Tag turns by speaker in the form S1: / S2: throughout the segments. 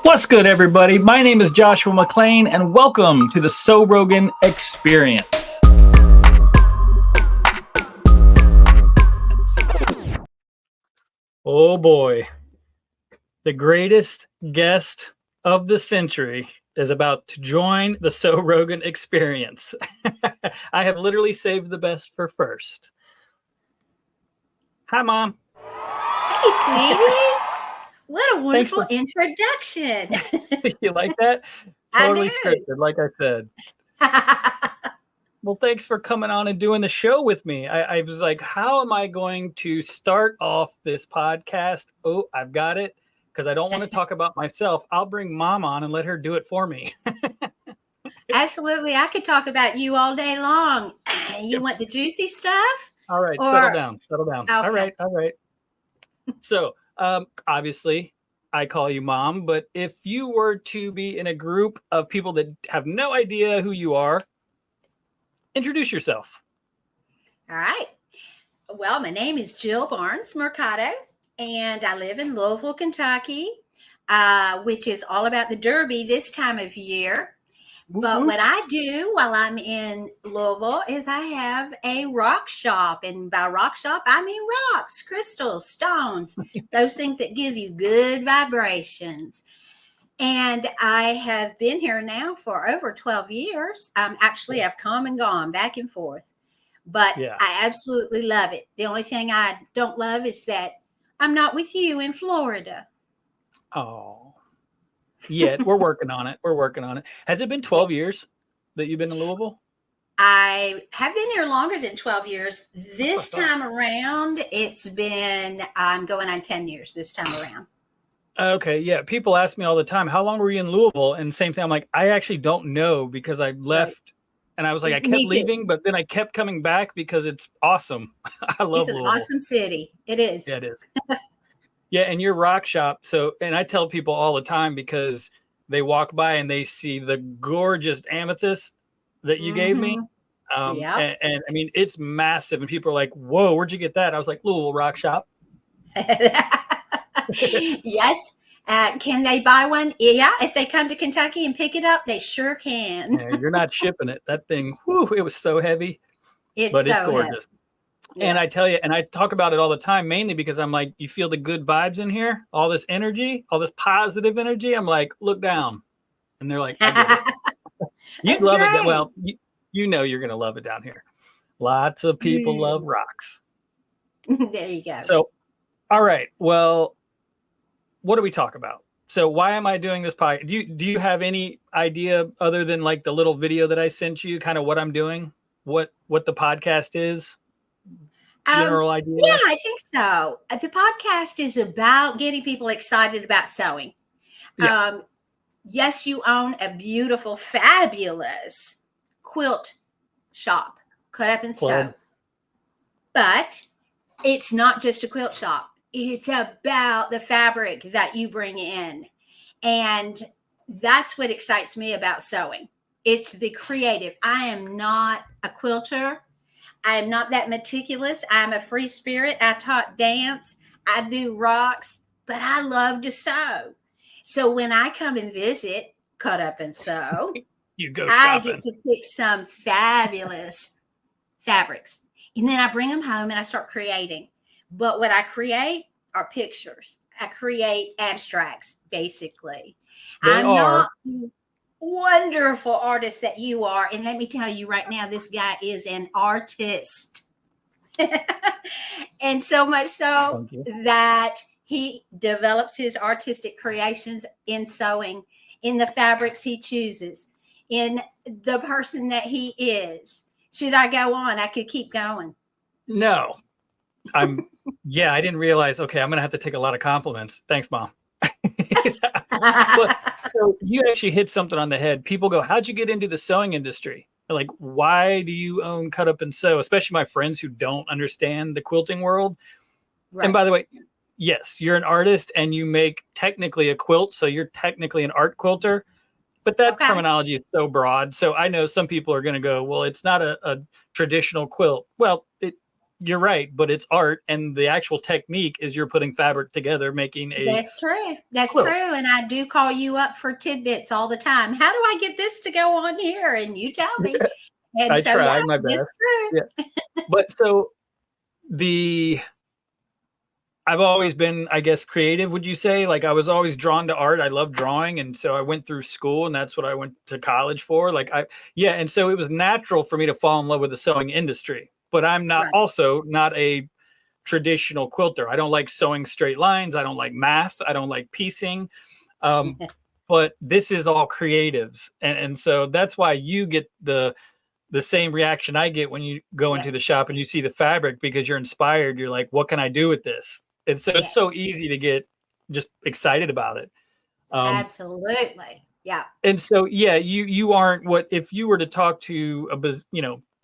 S1: What's good, everybody? My name is Joshua McLean, and welcome to the Sew Rogan Experience. Oh boy, the greatest guest of the century is about to join the Sew Rogan Experience. I have literally saved the best for first. Hi, Mom.
S2: Hey, sweetie. What a wonderful introduction.
S1: You like that? Totally scripted, like I said. Well, thanks for coming on and doing the show with me. I was like, how am I going to start off this podcast? Oh, I've got it. Because I don't want to talk about myself. I'll bring Mom on and let her do it for me.
S2: Absolutely. I could talk about you all day long. You want the juicy stuff?
S1: All right. Settle down. Okay. All right. So, obviously, I call you Mom. But if you were to be in a group of people that have no idea who you are, introduce yourself.
S2: All right. Well, my name is Jill Barnes Mercado, and I live in Louisville, Kentucky, which is all about the Derby this time of year. But what I do while I'm in Louisville is I have a rock shop. And by rock shop, I mean rocks, crystals, stones, those things that give you good vibrations. And I have been here now for over 12 years. Actually, I've come and gone back and forth, but I absolutely love it. The only thing I don't love is that I'm not with you in Florida.
S1: Oh, yeah, we're working on it. Has it been 12 years that you've been in Louisville?
S2: I have been here longer than 12 years. This time around, I'm going on 10 years this time around.
S1: Okay, yeah. People ask me all the time, how long were you in Louisville? And same thing, I'm like, I actually don't know because I left and I was like, I kept leaving, but then I kept coming back because it's awesome. I love Louisville.
S2: It's an awesome city. It is.
S1: Yeah, it is. Yeah, and your rock shop. So, and I tell people all the time because they walk by and they see the gorgeous amethyst that you gave me. And I mean, it's massive. And people are like, whoa, where'd you get that? I was like, Louisville Rock Shop.
S2: Yes. Can they buy one? Yeah. If they come to Kentucky and pick it up, they sure can.
S1: Yeah, you're not shipping it. That thing, whew, it was so heavy. It's gorgeous. Heavy. Yeah. And I tell you, and I talk about it all the time, mainly because I'm like, you feel the good vibes in here, all this energy, all this positive energy. I'm like, look down. And they're like, I get it. You'd love it. Well, you know you're going to love it down here. Lots of people love rocks.
S2: There you go.
S1: So, all right. Well, what do we talk about? So why am I doing this podcast? Do you have any idea other than like the little video that I sent you, kind of what I'm doing, what the podcast is? General idea?
S2: Yeah, I think so. The podcast is about getting people excited about sewing. Yeah. Yes, you own a beautiful, fabulous quilt shop, Cut Up and Sew. But it's not just a quilt shop. It's about the fabric that you bring in. And that's what excites me about sewing. It's the creative. I am not a quilter. I am not that meticulous. I'm a free spirit. I taught dance. I do rocks, but I love to sew. So when I come and visit Cut Up and Sew, I get to pick some fabulous fabrics. And then I bring them home and I start creating. But what I create are pictures. I create abstracts, basically. I'm not wonderful artist that you are. And let me tell you right now, this guy is an artist. And so much so that he develops his artistic creations in sewing, in the fabrics he chooses, in the person that he is. Should I go on? I could keep going.
S1: No. I didn't realize. Okay, I'm going to have to take a lot of compliments. Thanks, Mom. But, so you actually hit something on the head. People go, how'd you get into the sewing industry? They're like, why do you own Cut Up and Sew? Especially my friends who don't understand the quilting world. Right. And by the way, yes, you're an artist and you make technically a quilt. So you're technically an art quilter. But that terminology is so broad. So I know some people are going to go, well, it's not a traditional quilt. Well, you're right, but it's art, and the actual technique is you're putting fabric together, making a
S2: That's true. That's
S1: quilt.
S2: true. And I do call you up for tidbits all the time. How do I get this to go on here? And you tell me. And
S1: I
S2: so, yeah,
S1: try my best.
S2: that's true.
S1: Yeah. But so I've always been, I guess, creative, would you say? Like, I was always drawn to art. I love drawing. And so I went through school, and that's what I went to college for. And so it was natural for me to fall in love with the sewing industry. But I'm not a traditional quilter. I don't like sewing straight lines. I don't like math. I don't like piecing. But this is all creatives. And so that's why you get the same reaction I get when you go into the shop and you see the fabric, because you're inspired. You're like, what can I do with this? And so it's so easy to get just excited about it.
S2: Absolutely. Yeah.
S1: And so, you aren't if you were to talk to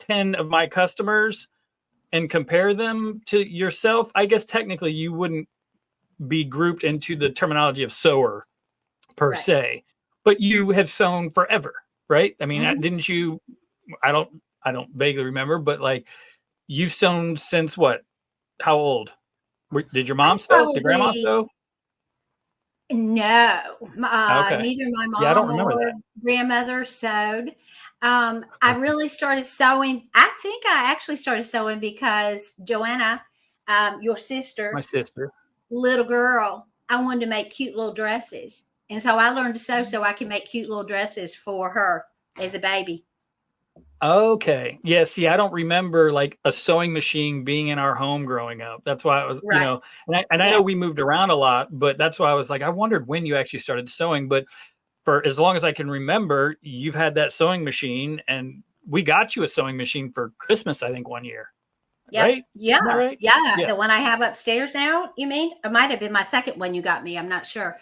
S1: 10 of my customers and compare them to yourself, I guess technically you wouldn't be grouped into the terminology of sewer per se, but you have sewn forever, right? I mean, didn't you? I don't vaguely remember, but like, you've sewn since what? How old? Did your mom sew? Did grandma sew?
S2: No,
S1: Okay.
S2: neither my mom
S1: I don't remember
S2: or
S1: that.
S2: grandmother sewed. I really started sewing. I think I actually started sewing because Joanna, your sister,
S1: My sister,
S2: little girl, I wanted to make cute little dresses. And so I learned to sew so I can make cute little dresses for her as a baby.
S1: Okay. Yeah. See, I don't remember like a sewing machine being in our home growing up. That's why I was, and I know we moved around a lot, but that's why I was like, I wondered when you actually started sewing. But for as long as I can remember, you've had that sewing machine, and we got you a sewing machine for Christmas, I think, one year.
S2: Yep.
S1: Right?
S2: Yeah.
S1: Right?
S2: Yeah. The one I have upstairs now, you mean? It might have been my second one you got me. I'm not sure.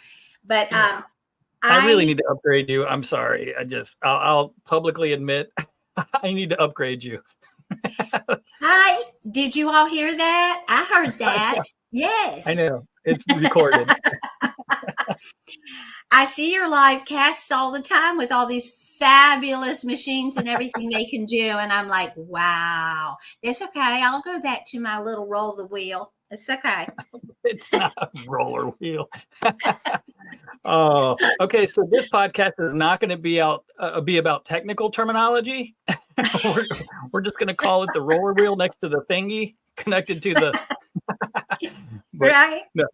S2: But
S1: I really need to upgrade you. I'm sorry. I'll publicly admit I need to upgrade you.
S2: Did you all hear that? I heard that. Yes.
S1: I know. It's recorded.
S2: I see your live casts all the time with all these fabulous machines and everything they can do. And I'm like, wow, it's okay. I'll go back to my little roll the wheel. It's okay.
S1: It's not a roller wheel. Oh, okay. So this podcast is not going to be about technical terminology. we're just going to call it the roller wheel next to the thingy connected to the.
S2: Right.
S1: No,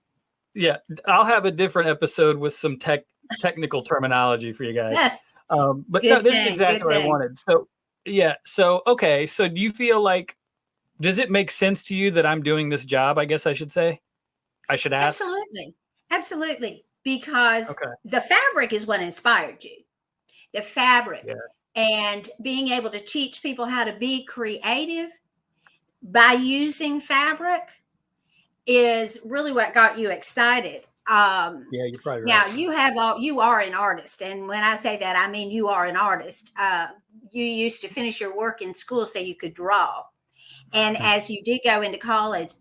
S1: yeah, I'll have a different episode with some technical terminology for you guys. But no, this is exactly what I wanted. So yeah. So okay. So do you feel like, does it make sense to you that I'm doing this job? I guess I should say. I should ask.
S2: Absolutely. Because the fabric is what inspired you. The fabric. Yeah. And being able to teach people how to be creative by using fabric is really what got you excited.
S1: Yeah, you're probably right.
S2: Now you are an artist. And when I say that, I mean, you are an artist. You used to finish your work in school so you could draw. And as you did go into college,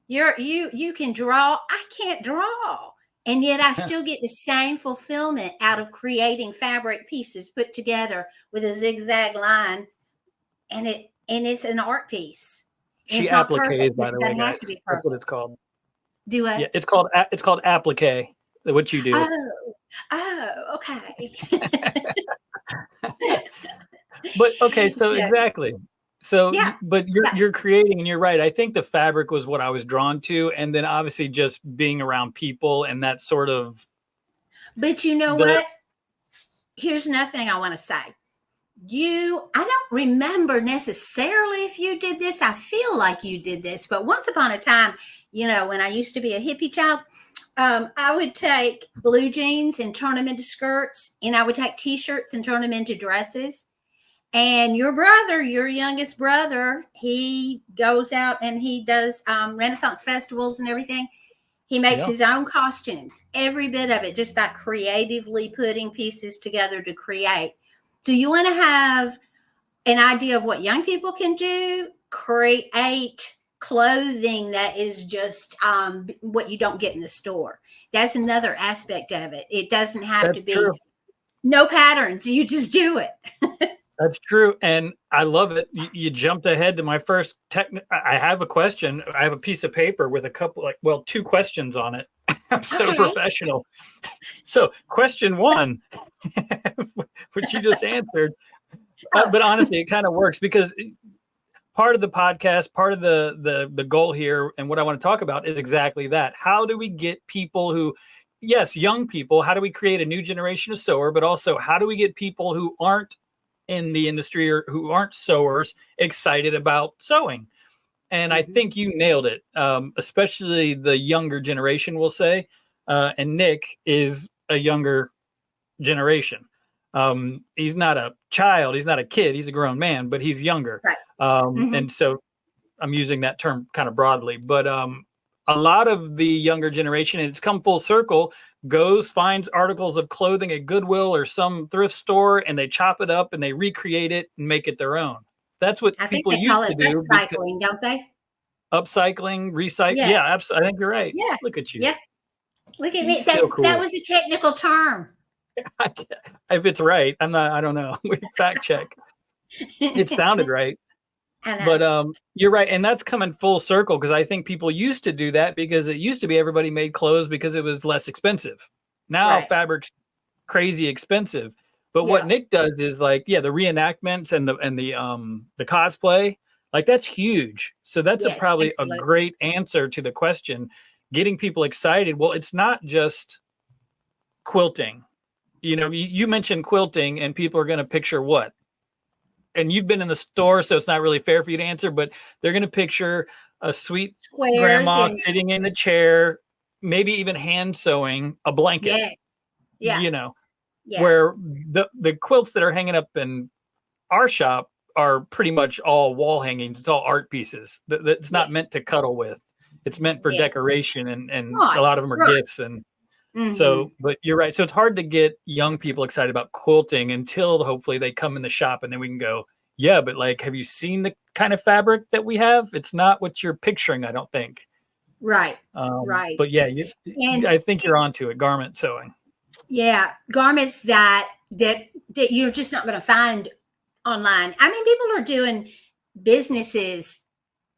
S2: you can draw. I can't draw. And yet I still get the same fulfillment out of creating fabric pieces put together with a zigzag line. And it's an art piece.
S1: She appliques, by the way, guys. That's what it's called.
S2: Do what?
S1: Yeah, it's called applique. What you do.
S2: Oh, okay.
S1: But okay, so exactly. So, but you're creating, and you're right. I think the fabric was what I was drawn to, and then obviously just being around people and that sort of.
S2: But you know what? Here's another thing I want to say. I don't remember necessarily if you did this. I feel like you did this, but once upon a time, when I used to be a hippie child, I would take blue jeans and turn them into skirts, and I would take t-shirts and turn them into dresses. And your youngest brother, he goes out and he does Renaissance festivals and everything. He makes his own costumes, every bit of it, just by creatively putting pieces together to create. So you want to have an idea of what young people can do, create clothing that is just what you don't get in the store. That's another aspect of it. It doesn't have to be no patterns. You just do it.
S1: That's true. And I love it. You jumped ahead to my first I have a question. I have a piece of paper with a couple, two questions on it. I'm so
S2: Okay.
S1: professional. So question one, which you just answered. But honestly, it kind of works because part of the podcast, part of the goal here, and what I want to talk about is exactly that. How do we get people who, yes, young people, how do we create a new generation of sewer, but also how do we get people who aren't in the industry or who aren't sewers excited about sewing? And I think you nailed it, especially the younger generation, will say. And Nick is a younger generation. He's not a child, he's not a kid, he's a grown man, but he's younger.
S2: Right.
S1: And so I'm using that term kind of broadly, but a lot of the younger generation, and it's come full circle, finds articles of clothing at Goodwill or some thrift store, and they chop it up and they recreate it and make it their own. That's what
S2: I think
S1: people
S2: they call
S1: used
S2: it
S1: to do.
S2: upcycling, don't they?
S1: Upcycling, recycle.
S2: Yeah.
S1: Yeah, absolutely. I think you're right.
S2: Yeah.
S1: Look at you.
S2: Yeah. Look at me.
S1: So cool.
S2: That was a technical term.
S1: If it's right, I don't know. We fact check. It sounded right. But you're right. And that's coming full circle, because I think people used to do that because it used to be everybody made clothes because it was less expensive. Now fabric's crazy expensive. But what Nick does is the reenactments and the cosplay, that's huge. So that's probably a great answer to the question, getting people excited. Well, it's not just quilting. You mentioned quilting and people are going to picture what? And you've been in the store, so it's not really fair for you to answer, but they're going to picture a sweet grandma sitting in the chair, maybe even hand sewing a blanket.
S2: Yeah.
S1: Where the quilts that are hanging up in our shop are pretty much all wall hangings. It's all art pieces. It's not meant to cuddle with. It's meant for decoration, and a lot of them are gifts. And so, but you're right. So it's hard to get young people excited about quilting until hopefully they come in the shop, and then we can go, yeah, but have you seen the kind of fabric that we have? It's not what you're picturing, I don't think.
S2: Right. Right.
S1: But yeah, I think you're onto it. Garment sewing.
S2: Yeah. Garments that you're just not going to find online. I mean, people are doing businesses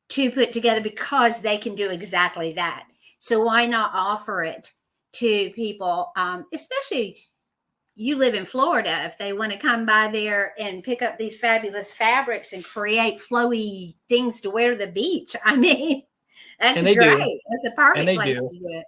S2: to put together because they can do exactly that. So why not offer it to people, especially you live in Florida, if they want to come by there and pick up these fabulous fabrics and create flowy things to wear to the beach. I mean, that's great. That's a perfect place to do it.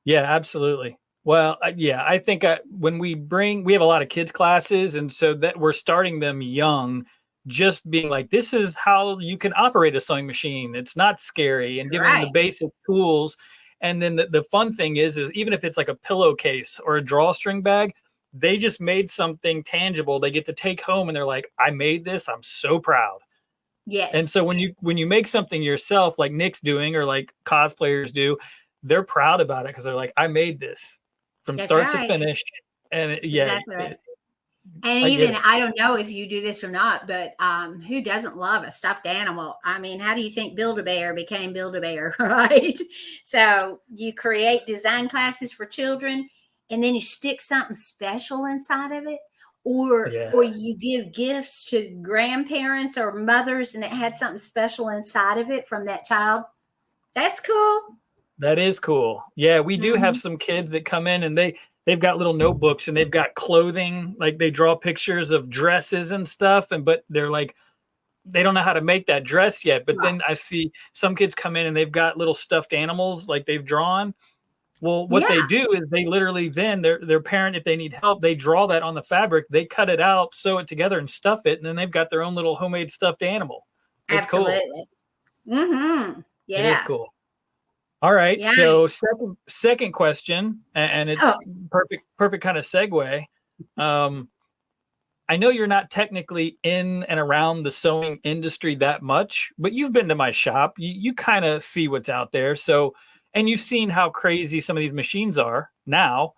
S1: Yeah, absolutely. Well, I think when we have a lot of kids classes, and so that we're starting them young, just being this is how you can operate a sewing machine. It's not scary, and giving them the basic tools. And then the fun thing is even if it's a pillowcase or a drawstring bag, they just made something tangible they get to take home, and they're like, I made this. I'm so proud.
S2: Yes.
S1: And so when you make something yourself, like Nick's doing, or like cosplayers do, they're proud about it because they're like, I made this from start to finish. And
S2: exactly right. And even, I don't know if you do this or not, but who doesn't love a stuffed animal? I mean, how do you think Build-A-Bear became Build-A-Bear, right? So you create design classes for children, and then you stick something special inside of it, or you give gifts to grandparents or mothers, and it had something special inside of it from that child. That's cool.
S1: That is cool. Yeah, we do have some kids that come in, and they've got little notebooks, and they've got clothing, they draw pictures of dresses and stuff, but they're they don't know how to make that dress yet. But then I see some kids come in and they've got little stuffed animals they've drawn. Well, what they do is they literally then their parent, if they need help, they draw that on the fabric, they cut it out, sew it together, and stuff it, and then they've got their own little homemade stuffed animal. It's
S2: absolutely cool. Yeah,
S1: it is cool. All right. Yeah. So second question, and it's perfect kind of segue. I know you're not technically in and around the sewing industry that much, but you've been to my shop. You kind of see what's out there. So, and you've seen how crazy some of these machines are now.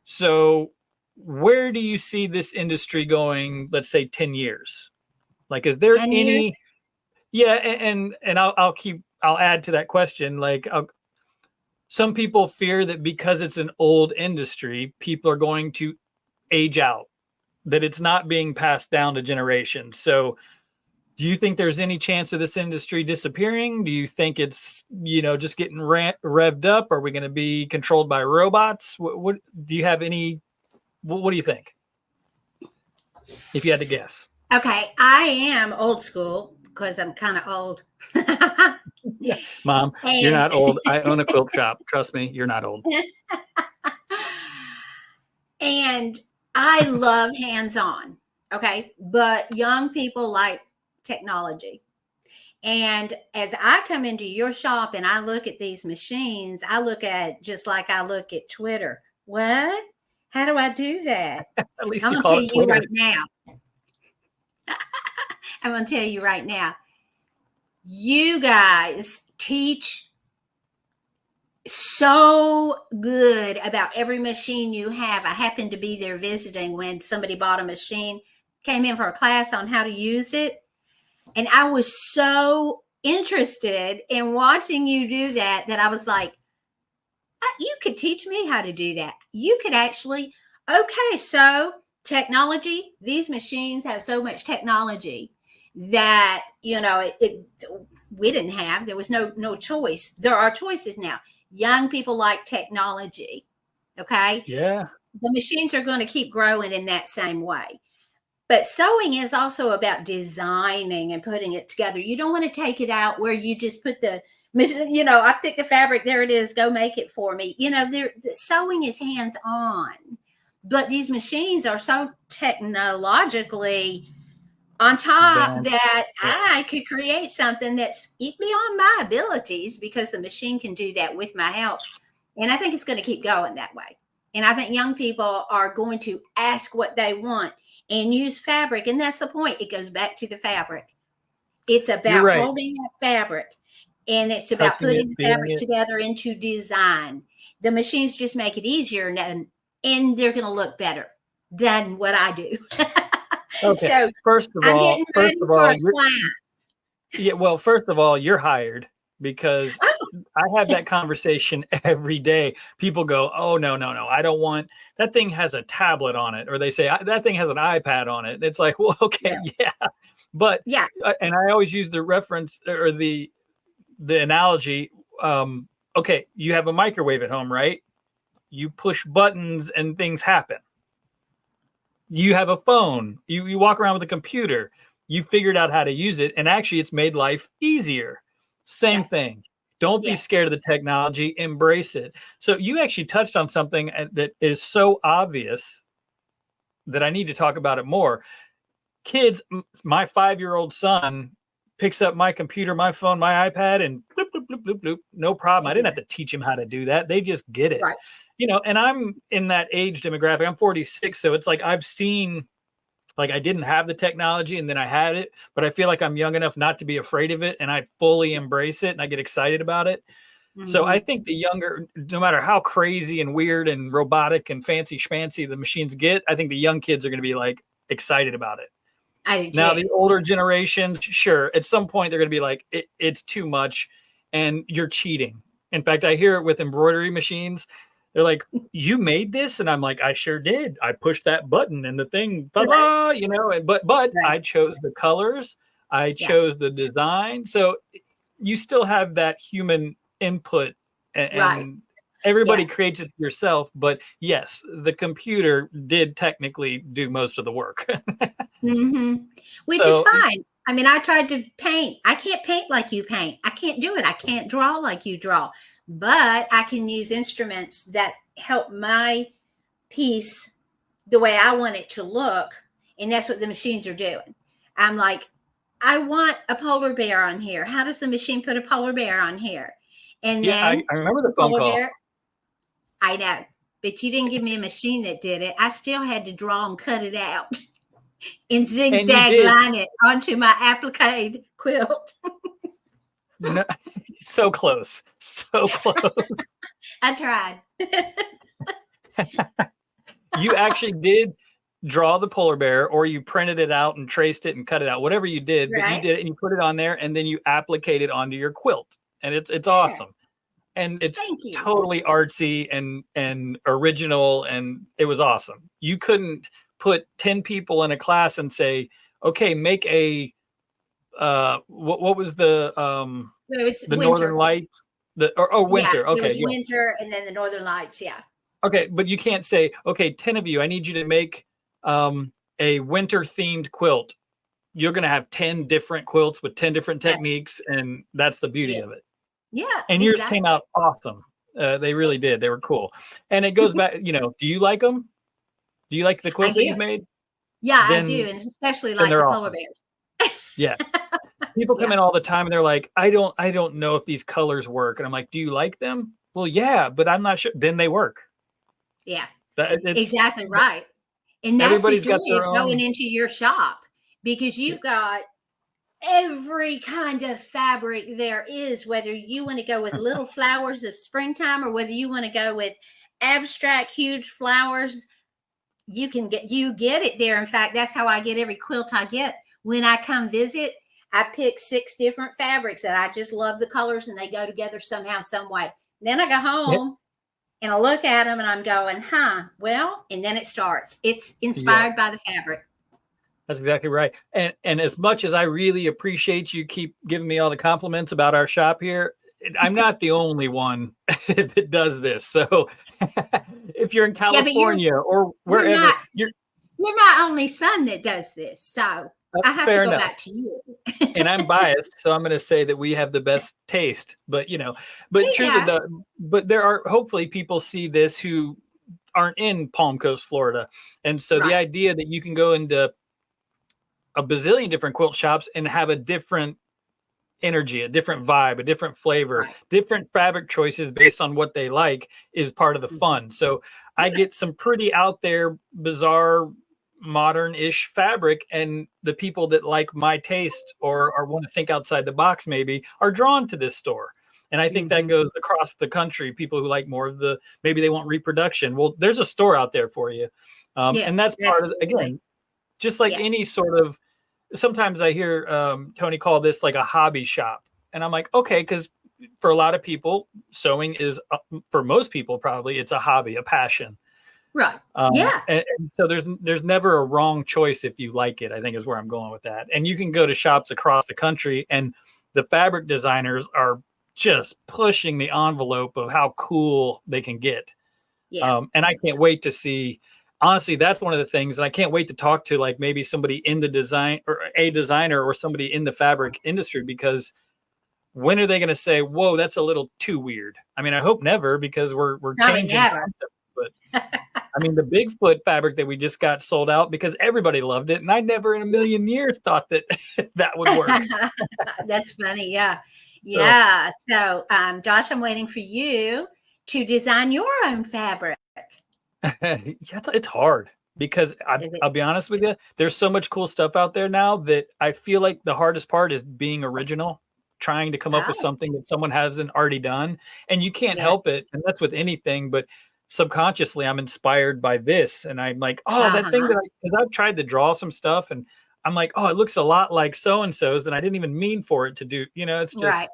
S1: So where do you see this industry going, let's say 10 years? Is there any, and I'll add to that question. Some people fear that because it's an old industry, people are going to age out. that it's not being passed down to generations. So do you think there's any chance of this industry disappearing? Do you think it's, just getting revved up? Are we going to be controlled by robots? What do you have any, what do you think? If you had to guess.
S2: Okay. I am old school because I'm kind of old.
S1: Yeah. Mom, you're not old. I own a quilt shop. Trust me, you're not old.
S2: And I love hands-on. Okay. But young people like technology. And as I come into your shop and I look at these machines, I look at just like I look at Twitter. What? How do I do that?
S1: At least
S2: I'm
S1: you
S2: going to
S1: call it Twitter.
S2: right now. I'm going to tell you right now. You guys teach so good about every machine you have. I happened to be there visiting when somebody bought a machine, came in for a class on how to use it. And I was so interested in watching you do that I was like, you could teach me how to do that. You could actually, okay, so technology, these machines have so much technology that, we didn't have. There was no choice. There are choices now. Young people like technology. Okay.
S1: Yeah.
S2: The machines are going to keep growing in that same way. But sewing is also about designing and putting it together. You don't want to take it out where you just put the, I pick the fabric, there it is, go make it for me. The sewing is hands-on. But these machines are so technologically on top that I could create something that's beyond my abilities because the machine can do that with my help. And I think it's going to keep going that way. And I think young people are going to ask what they want and use fabric. And that's the point. It goes back to the fabric. It's about holding that fabric. And it's about putting the fabric together into design. The machines just make it easier and they're going to look better than what I do.
S1: Okay.
S2: So
S1: first of all, you're hired because I have that conversation every day. People go, oh, no, I don't want, that thing has a tablet on it. Or they say that thing has an iPad on it. It's like, well, okay, yeah. But, and I always use the reference or the analogy. Okay, you have a microwave at home, right? You push buttons and things happen. You have a phone, you walk around with a computer, you figured out how to use it, and actually it's made life easier. Same thing. Don't be scared of the technology, embrace it. So you actually touched on something that is so obvious that I need to talk about it more. Kids, my 5-year-old son picks up my computer, my phone, my iPad, and bloop, bloop, bloop, bloop, bloop. No problem. I didn't have to teach him how to do that. They just get it. Right. And I'm in that age demographic. I'm 46. So it's like I've seen, like I didn't have the technology and then I had it, but I feel like I'm young enough not to be afraid of it. And I fully embrace it and I get excited about it. Mm-hmm. So I think the younger, no matter how crazy and weird and robotic and fancy schmancy the machines get, I think the young kids are going to be like excited about it. Now the older generation, sure, at some point they're going to be like, it's too much and you're cheating. In fact, I hear it with embroidery machines. They're like, you made this? And I'm like, I sure did. I pushed that button and the thing, but I chose the colors. I chose the design. So you still have that human input and everybody creates it yourself. But yes, the computer did technically do most of the work.
S2: Which is fine. I mean, I tried to paint. I can't paint like you paint. I can't do it. I can't draw like you draw. But I can use instruments that help my piece the way I want it to look. And that's what the machines are doing. I'm like, I want a polar bear on here. How does the machine put a polar bear on here? And then
S1: I remember the phone call.
S2: I know. But you didn't give me a machine that did it. I still had to draw and cut it out. And zigzag line it onto my applique quilt.
S1: No, so close.
S2: I tried.
S1: You actually did draw the polar bear, or you printed it out and traced it and cut it out, whatever you did, but you did it and you put it on there and then you applique it onto your quilt. And it's awesome. And it's totally artsy and original, and it was awesome. You couldn't put 10 people in a class and say, okay, make a, what was the
S2: winter.
S1: Northern Lights, winter.
S2: Yeah,
S1: okay.
S2: It was winter and then the Northern Lights. Yeah.
S1: Okay. But you can't say, okay, 10 of you, I need you to make a winter themed quilt. You're going to have 10 different quilts with 10 different techniques. And that's the beauty of it.
S2: Yeah.
S1: And yours came out awesome. They really did. They were cool. And it goes back, do you like them? Do you like the quilts that you've made?
S2: Yeah, I do. And especially like the polar bears.
S1: Yeah. People come in all the time and they're like, I don't know if these colors work. And I'm like, do you like them? Well, yeah, but I'm not sure. Then they work.
S2: Yeah. Exactly right. And that's the joy of going into your shop, because you've got every kind of fabric there is, whether you want to go with little flowers of springtime or whether you want to go with abstract huge flowers. You get it there. In fact, that's how I get every quilt I get. When I come visit, I pick 6 different fabrics that I just love the colors, and they go together somehow, some way. Then I go home and I look at them and I'm going, well, and then it starts. It's inspired by the fabric.
S1: That's exactly right. And as much as I really appreciate you keep giving me all the compliments about our shop here, I'm not the only one that does this. So if you're in California or wherever,
S2: you're my only son that does this. So I have to go back to you.
S1: And I'm biased, so I'm going to say that we have the best taste. But but there are hopefully people see this who aren't in Palm Coast, Florida, and so the idea that you can go into a bazillion different quilt shops and have a different energy, a different vibe, a different flavor, different fabric choices based on what they like is part of the fun. So I get some pretty out there, bizarre, modern-ish fabric, and the people that like my taste or want to think outside the box maybe are drawn to this store. And I think that goes across the country. People who like more of maybe they want reproduction. Well, there's a store out there for you. And that's part of, again, just like any sort of, sometimes I hear Tony call this like a hobby shop. And I'm like, okay, because for a lot of people, sewing is, for most people probably, it's a hobby, a passion.
S2: Right.
S1: And so there's never a wrong choice if you like it, I think is where I'm going with that. And you can go to shops across the country and the fabric designers are just pushing the envelope of how cool they can get. And I can't wait to see, honestly, that's one of the things. And I can't wait to talk to like maybe somebody in the design or a designer or somebody in the fabric industry, because when are they going to say, whoa, that's a little too weird? I mean, I hope never, because we're changing concept, but I mean, the Bigfoot fabric that we just got sold out because everybody loved it. And I never in a million years thought that that would work.
S2: That's funny. Yeah. Yeah. So, Josh, I'm waiting for you to design your own fabric.
S1: It's hard because I'll be honest with you. There's so much cool stuff out there now that I feel like the hardest part is being original, trying to come up with something that someone hasn't already done. And you can't help it. And that's with anything, but subconsciously I'm inspired by this. And I'm like, that thing because I've tried to draw some stuff and I'm like, it looks a lot like so-and-so's and I didn't even mean for it to do, it's just.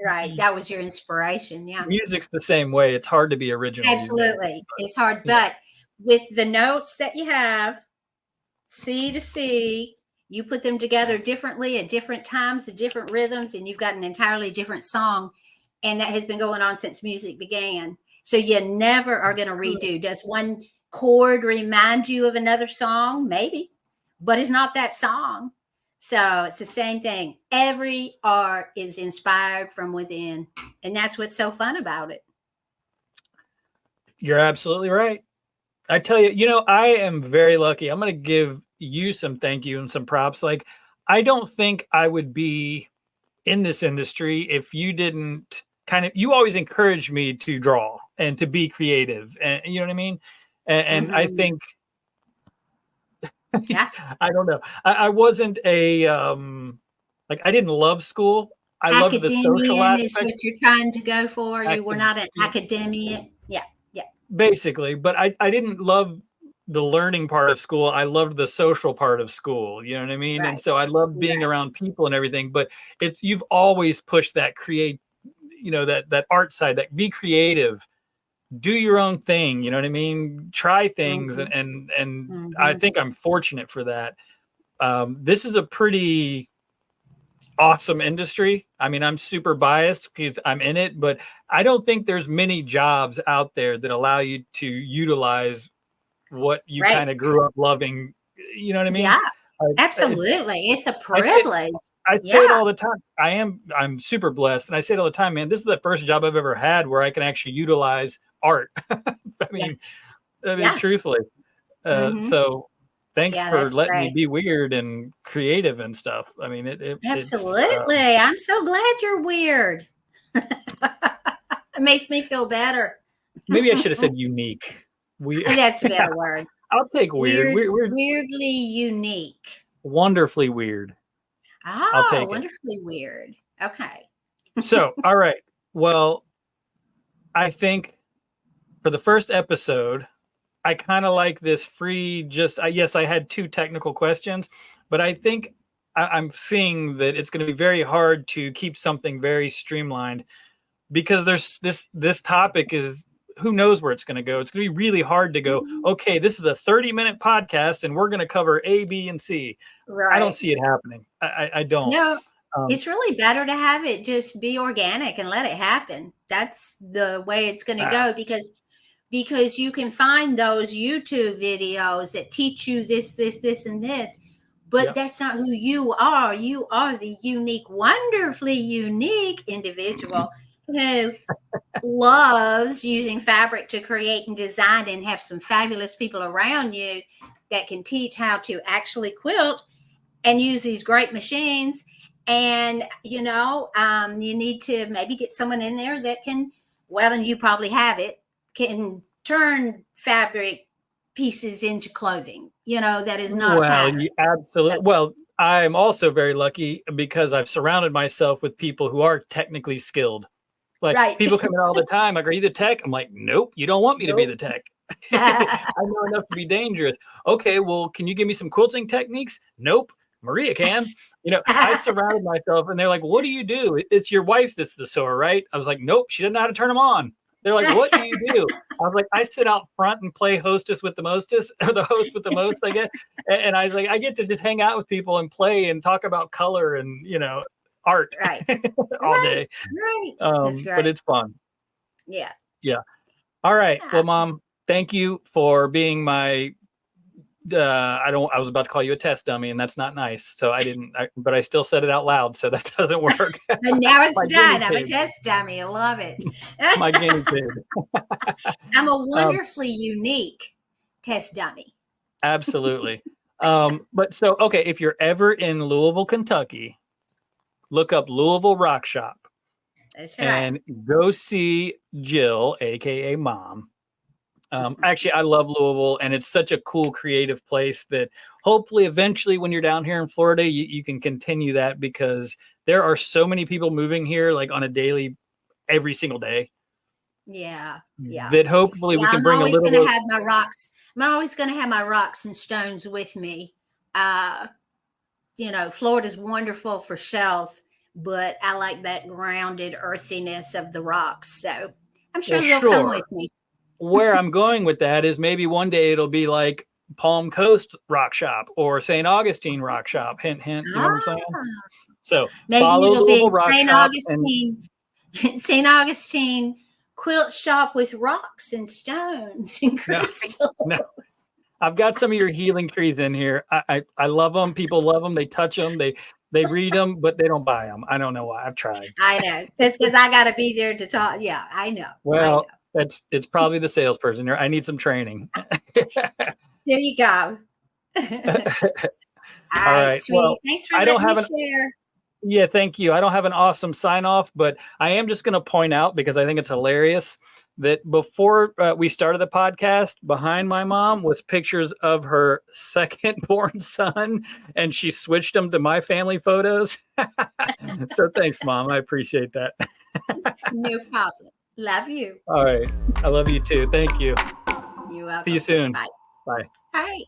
S2: Right. That was your inspiration. Yeah.
S1: Music's the same way. It's hard to be original.
S2: Absolutely. It's hard. But with the notes that you have, C to C, you put them together differently at different times, at different rhythms, and you've got an entirely different song. And that has been going on since music began. So you never are going to redo. Does one chord remind you of another song? Maybe, but it's not that song. So it's the same thing. Every art is inspired from within. And that's what's so fun about it.
S1: You're absolutely right. I tell you, I am very lucky. I'm going to give you some thank you and some props. Like, I don't think I would be in this industry if you didn't you always encourage me to draw and to be creative. And you know what I mean? And I think, I don't know. I wasn't I didn't love school. I loved the social aspect.
S2: Is what you're trying to go for. You were not an academician. Yeah.
S1: Basically, but I didn't love the learning part of school. I loved the social part of school. You know what I mean? Right. And so I loved being around people and everything, but you've always pushed that that art side, that be creative. do your own thing. You know what I mean? Try things.
S2: Mm-hmm.
S1: And I
S2: Mm-hmm.
S1: think I'm fortunate for that. This is a pretty awesome industry. I mean, I'm super biased because I'm in it, but I don't think there's many jobs out there that allow you to utilize what you
S2: Right.
S1: kind of grew up loving. You know what I mean?
S2: Yeah,
S1: It's
S2: absolutely. It's a
S1: I say
S2: privilege.
S1: I say it
S2: Yeah.
S1: all the time. I'm super blessed, and I say it all the time, man. This is the first job I've ever had where I can actually utilize art. I
S2: Yeah.
S1: mean, I mean,
S2: Yeah.
S1: truthfully.
S2: Mm-hmm.
S1: So thanks
S2: Yeah,
S1: for
S2: that's
S1: letting me
S2: great.
S1: be weird and creative and stuff. I mean, it's
S2: Absolutely. I'm so glad you're weird. It makes me feel better.
S1: maybe I should have said unique. We,
S2: That's a
S1: yeah,
S2: better word.
S1: I'll take weird.
S2: Weird,
S1: We're
S2: weirdly unique.
S1: wonderfully weird. I'll
S2: Oh,
S1: take it.
S2: wonderfully weird. Okay.
S1: So, all right. Well, I think for the first episode, I kind of like this free, yes, I had 2 technical questions, but I think I'm seeing that it's going to be very hard to keep something very streamlined because there's this topic is who knows where it's going to go. It's going to be really hard to go,
S2: Mhm.
S1: okay, this is a 30-minute podcast and we're going to cover A, B, and C. I don't
S2: Right.
S1: see it happening. I don't.
S2: No,
S1: Um,
S2: it's really better to have it just be organic and let it happen. That's the way it's going to
S1: ah,
S2: go because you can find those YouTube videos that teach you this, and this, but
S1: yeah,
S2: that's not who you are. You are the unique, wonderfully unique individual who loves using fabric to create and design and have some fabulous people around you that can teach how to actually quilt and use these great machines. And, you need to maybe get someone in there that can, well, and you probably have it, can turn fabric pieces into clothing, that is not a
S1: well,
S2: pattern.
S1: you absolutely.
S2: So,
S1: Well, I'm also very lucky because I've surrounded myself with people who are technically skilled. Like
S2: right.
S1: people come in all the time, like, "Are you the tech?" I'm like, "Nope, you don't want me to be
S2: Nope.
S1: the tech. I know enough to be dangerous." Okay, well, can you give me some quilting techniques? Nope, Maria can. I surrounded myself, and they're like, "What do you do?" It's your wife that's the sewer, right? I was like, "Nope, she doesn't know how to turn them on." They're like, "What do you do?" I was like, "I sit out front and play hostess with the mostest, or the host with the most, I guess." And I was like, "I get to just hang out with people and play and talk about color and art
S2: Right.
S1: all
S2: Right.
S1: day."
S2: Right. That's
S1: But
S2: great.
S1: it's fun.
S2: Yeah.
S1: Yeah. All right.
S2: Yeah.
S1: Well, Mom, thank you for being my. I was about to call you a test dummy, and that's not nice. So I didn't. But I still said it out loud, so that doesn't work.
S2: And now it's
S1: My guinea
S2: done. I'm a
S1: pig.
S2: test dummy. I love it.
S1: My guinea pig.
S2: I'm a
S1: Um,
S2: wonderfully unique test dummy.
S1: absolutely. But so okay, if you're ever in Louisville, Kentucky, look up Louisville Rock Shop
S2: That's right.
S1: and go see Jill, aka Mom. Actually, I love Louisville, and it's such a cool, creative place that hopefully eventually when you're down here in Florida, you can continue that because there are so many people moving here like on a daily, every single day
S2: Yeah. Yeah.
S1: that hopefully we
S2: Yeah.
S1: can
S2: I'm
S1: bring a
S2: always
S1: little
S2: going to
S1: bit.
S2: have my rocks. I'm always going to have my rocks and stones with me. Uh, Florida's wonderful for shells, but I like that grounded earthiness of the rocks. So I'm sure
S1: Well,
S2: they'll come
S1: sure.
S2: with me.
S1: Where I'm going with that is maybe one day it'll be like Palm Coast Rock Shop or St. Augustine Rock Shop. Hint, hint. You know what I'm saying?
S2: Ah,
S1: So
S2: maybe
S1: follow
S2: it'll be
S1: Louisville Rock
S2: St.
S1: Shop and
S2: Augustine, St. Augustine quilt shop with rocks and stones and
S1: no,
S2: crystals.
S1: no. I've got some of your healing trees in here. I love them. People love them. They touch them. They read them, but they don't buy them. I don't know why. I've tried.
S2: I know. That's because I got to be there to talk. Yeah, I know. I know.
S1: Well, it's probably the salesperson here. I need some training.
S2: There you go. All
S1: All
S2: right,
S1: right.
S2: sweetie.
S1: Well,
S2: Thanks for
S1: I don't
S2: letting me
S1: have an
S2: share.
S1: yeah, thank you. I don't have an awesome sign off, but I am just going to point out because I think it's hilarious that before we started the podcast, behind my mom was pictures of her second born son, and she switched them to my family photos. So thanks, Mom. I appreciate that.
S2: No problem. Love you.
S1: All right. I love you too. Thank you.
S2: You're
S1: See you
S2: welcome.
S1: soon.
S2: Bye.
S1: Bye.
S2: All right.